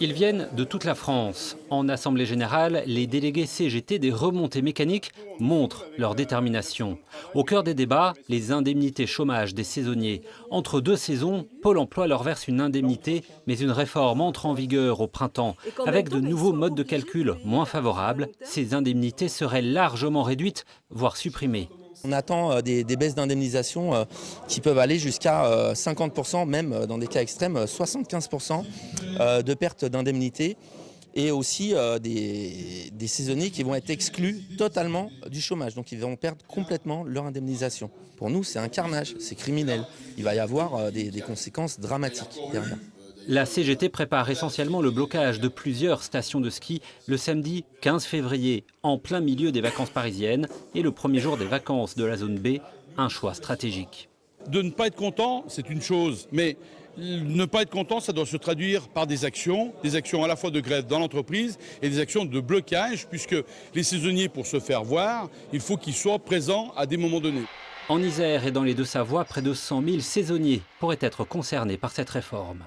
Ils viennent de toute la France. En Assemblée générale, les délégués CGT des remontées mécaniques montrent leur détermination. Au cœur des débats, les indemnités chômage des saisonniers. Entre deux saisons, Pôle emploi leur verse une indemnité, mais une réforme entre en vigueur au printemps. Avec de nouveaux modes de calcul moins favorables, ces indemnités seraient largement réduites, voire supprimées. On attend des baisses d'indemnisation qui peuvent aller jusqu'à 50%, même dans des cas extrêmes, 75% de perte d'indemnité. Et aussi des saisonniers qui vont être exclus totalement du chômage. Donc ils vont perdre complètement leur indemnisation. Pour nous, c'est un carnage, c'est criminel. Il va y avoir des conséquences dramatiques derrière. La CGT prépare essentiellement le blocage de plusieurs stations de ski le samedi 15 février, en plein milieu des vacances parisiennes et le premier jour des vacances de la zone B, un choix stratégique. De ne pas être content, c'est une chose, mais ne pas être content, ça doit se traduire par des actions à la fois de grève dans l'entreprise et des actions de blocage, puisque les saisonniers, pour se faire voir, il faut qu'ils soient présents à des moments donnés. En Isère et dans les Deux-Savoies, près de 100 000 saisonniers pourraient être concernés par cette réforme.